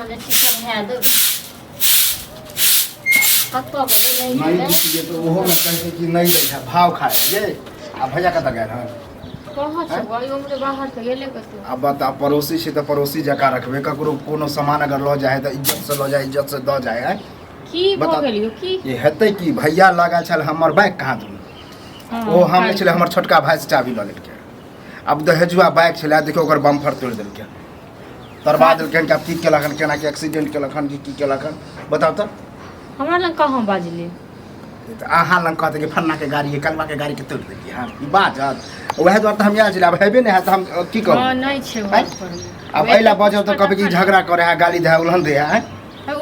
ने चिकन है दो कत्तो के नहीं दिए तो वो में कहते कि नहीं ले जा भाव खाए जे अब भैया कत गए हन कहां छ भाई हमरे बाहर से गेले कतो अब बता पड़ोसी से तो पड़ोसी जका रखबे ककरो कोनो सामान अगर ल जाए तो इज्जत से ल जाए इज्जत से द जाए है की भ गेलियो की ये हेतै कि भैया लगा छल हमर बाइक कहाँ दू ओ हम छले हमर छोटका भाई से चाबी ल लेलके अब दहेजुआ बाइक छले देखियो ओकर बम्फर तोड़ देलके तरबा देलकन कि की केलखन केना के एक्सीडेंट केलखन की केलखन बताओ तो हमरा लंग कहां बाजले तो अहाँ लंग कहते कि फन्ना के गाड़ी कलवा के गाड़ी के तोड़ देलिए हां ई बाजत वह द्वार हम यहाँ जिला हेबे नहीं है तो हम की करूं हां नहीं छे अब अइला बजब तो कभी कि झगड़ा करे है गाली दे उल्हन दे है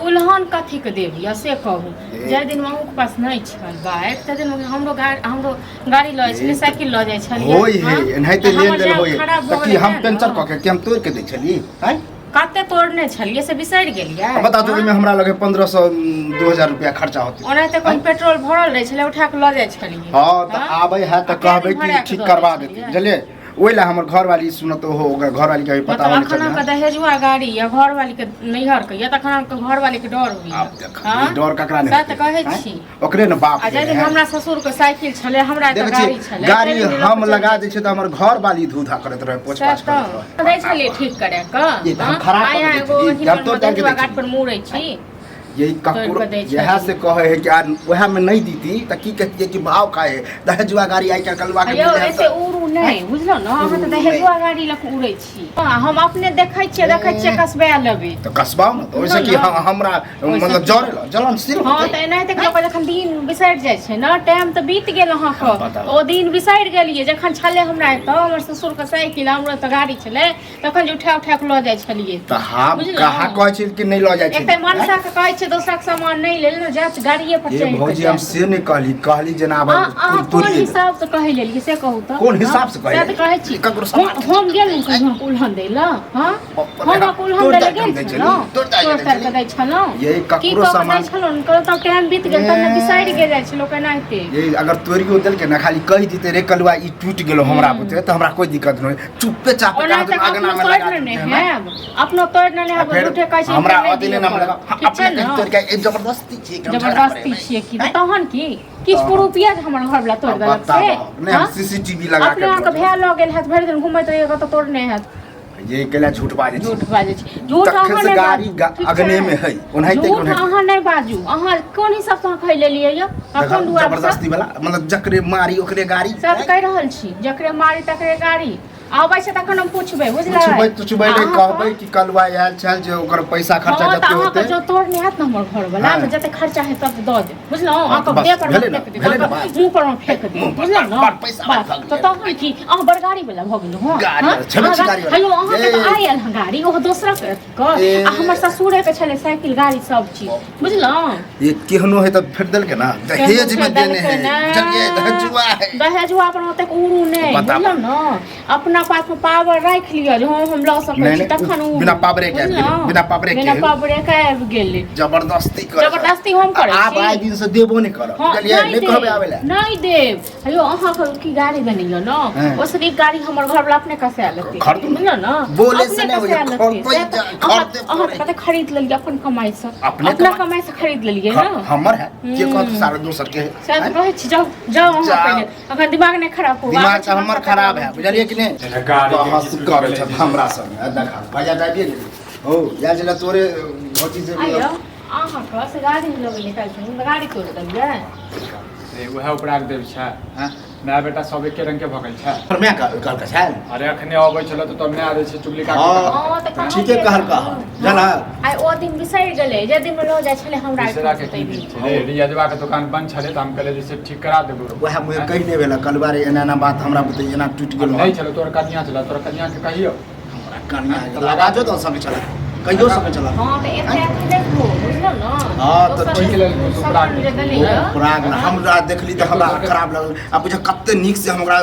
उल्हन कथी के देबी से कहू जे दिन मामू के पास नहीं छल बाइक त दिन हमरो गाड़ी ल छले साइकिल ल जाय छलिए होई है नहीं तो लेन देन होई त कि हम पेंचर क के हम तोड़ के दे छली हैं कते तोड़ने छलिए से बिसर गेलिए बता दो में हमरा लगे 1500 2000 रुपया खर्चा होते ओने त कोन पेट्रोल भरल रहे छले उठा के ल जाय छलिए हां त आबै है त कहबै कि ठीक करवा देती बुझलिए ओइला हमर घर वाली सुनत हो घर वाली के पता होने चाहिए मतलब दहेजुआ गाड़ी या घर वाली के नैहर के या तखन के घर वाली के डर होई हां डर ककरा नहीं सत कहै छी ओकरे न बाप आ जे हमरा ससुर के साइकिल छले हमरा त गाड़ी छले गाड़ी हम लगा दै छै त हमर घर वाली धूधा करत रहे पोछ पाछ करत दै छले ठीक करे क ये हम खराब आया एगो जब तो दहेजुआ गाड़ी पर मुड़ै छी यही ककरो यह से कहे है कि यार वह में नहीं दीती त की कहती है कि भाव खाए दहेजुआ गाड़ी आई का कलवा के मिले ऐसे उड़ू नहीं बुझलो न हम त दहेजुआ गाड़ी लक उड़ै छी हम अपने देखै छियै कसबा लेबे तो कसबाओ न तो वैसे कि हमरा मतलब जलन सिर हां त एनाहिते लोग जखन दिन बिसरि जाय छै न टाइम त बीत गेल अहाँ के ओ दिन बिसरि गेलिए जखन छले हमरा त हमर ससुर के साइकिल हमरा त गाड़ी छले तखन जे उठा के ल जाय छलिए त हम कहा कहै छी कि नहीं ल जाय छी एकटा मनसा के कहै दूसरा के सामान नहीं ले लेना जात गाड़िए पर चढ़ भौजी हम से नहीं कहली जनाब कौन हिसाब से कहि लेली से कहू त कौन हिसाब से कहि से कहै छी हम गेल कहियो उल्हन दै ल हां हम उल्हन दै गेल तो तर दै छलो यही ककरो सामान छलो न त टाइम बीत गेल त बिसाइड गेल जाय छलो केनाइते यही अगर तोरियो देल के ना खाली कहि दिते रे कलवा ई टूट गेलो हमरा बुते त हमरा कोई दिक्कत नहीं चुप्पे चाप के आगना में लगा है अपनो तोड़ न ले अब झूठे कहै छी हमरा अदिने नाम लगा अपने जबरदस्ती छिए कि तहन की किछ रुपया हमर घर वाला तोड़ देलक से नहीं हम सीसीटीवी लगा के अपने के भे ल गेल हाथ भरि दिन घुमैत रहिए त तोड़ने हाथ ये केला झूठ बाजे छी झूठ अहाँ से गाड़ी अगने में है ओनाइते झूठ अहाँ नहीं बाजू अहाँ कोन हिसाब से खै लेलिए य अपन दुआ जबरदस्ती वाला मतलब जकरे मारी ओकरे गाड़ी सब कह रहल छी जकरे मारी तकरे गाड़ी आबै से तखन हम पूछबै बुझला पूछबै नहीं कहबै कि कलवा आयल छल जे ओकर पैसा खर्चा जते होते जो तोड़ने हाथ न हमर घर वाला त जते खर्चा है तब द दे बुझलो अहाँ के दे पर मुंह पर फेंक दे बुझलो न पैसा तो तहन की अहाँ बड़ गाड़ी वाला भ गेलो हां गाड़ी हेलो अहाँ के आयल गाड़ी ओ दूसरा के क हमर ससुरे के छले साइकिल गाड़ी सब चीज बुझलो ये केहनो है त फेर देल के ना दहेज में देने है चलिए दहेजुआ पर ओते उड़ू नहीं बुझलो न अपना पास में पावर रख लियो जो हम ल सकै छी तखन बिना पावरे के आबि गेल जबरदस्ती हम करे छी आप आइ दिन से देबो नहीं करब चलिए नहीं कहबे आवेला नहीं देब हेलो अहाँ की गाड़ी बनियो न ओसरी गाड़ी हमर घर वाला अपने कसे लेते बुझलो न बोले से नहीं होय अहाँ कते खरीद लेलिए अपन कमाई से अपना कमाई से खरीद लेलिए न हमर है के कहत सारा दूसर के शायद कहै छी जाओ अहाँ पहले अखन दिमाग नहीं खराब हो दिमाग हमर खराब है बुझलिए कि नहीं हंस करे छ हमरा संग देखा भैया जाबिए गेली हो या जला तोरे भौजी से आयो अहाँ का से गाड़ी लगे निकाल छ गाड़ी तोड़ देलिए ए वह उपराग देव छ हां मैं बेटा सब एके रंग के भगल छ पर मैं कहल का छ अरे अखने आबै छलो त तमने आदै छ चुगली का ठीक है कहल का जला आई ओ दिन बिसरि गेले जे दिन में लो जाय छले हमरा रे रियाजवा के दुकान बंद छले त हम कहले जैसे ठीक करा देबो वह मुझे कहि देबे ला कलबारे एना बात हमरा बते एना टूट गेल नहीं छलो तोर कन्या छला तोर कन्या के कहियो हमरा कन्या लगा जो तो सब चला कहियो सब चला हां त एते देखो देलहुँ न हाँ, तऽ दोसर ओहिके लेल सामान उपराग जे देलियै प्राग न हमरा देखली तऽ हमरा खराब लगल आ बुझ कते नीक से हमरा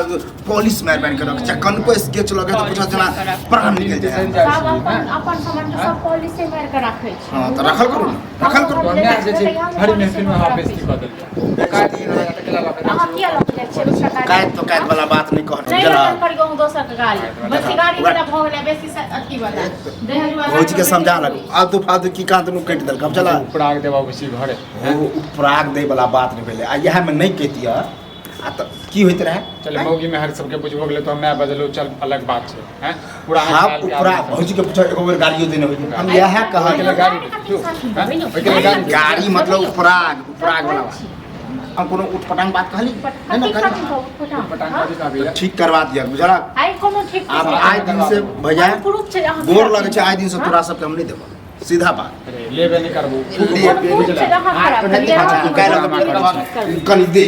पॉलिश मारि बानि के रख छै कनको स्केच लगे तऽ बुझ जेना प्राण निकल जाए सब अपन सामान के सब पॉलिशे मारि के राखै छै हाँ तऽ रखल करू ने रखल करू तो मैं जे छै हरी महफिल में हाफ बेइज्जती कर देलियै काय दिन लगा त केला लगा अहाँ किया लग जाइ छियै दोसर गाड़ी कायद तो कायद वाला बात नहीं कहत नहीं जला लगन कर गहूँ दोसर के गाड़ी बेसी गाड़ी वाला भऽ गेलै बेसी अथी वाला देहज वाला भौजी के समझा लग आलतू फालतू की कांत नु कटि देल कब चला उपराग देबा खुशी घरे ओ प्राग दे वाला बात नहीं भेले आ यह में नहीं कहतिया आ त की होइत रहे चल मौगी में हर सबके बुझ गेलै तो मैं बदलो चल अलग बात छै हैं पुराना हाँ साल के उपरा आदमी सब। भौजी के पूछो एगो बेर गाड़ियो देने होई हम यह कहत अकेले गाड़ी क्यों अकेले गाड़ी गाड़ी मतलब उपराग वाला बात। हम कोनो उठपटांग बात कहली नहीं ना कहली पटांग का भी काबिल है। ठीक करवा दिया बुझला आई कोनो ठीक अब आइ दिन से भैया प्रूफ छै अहाँ गोर लगे छै आइ दिन से तोरा सबके हम नहीं देबो सीधा बात अरे लेबे नहीं करबो प्रूफ छै अहाँ खराब नहीं देखा कल दे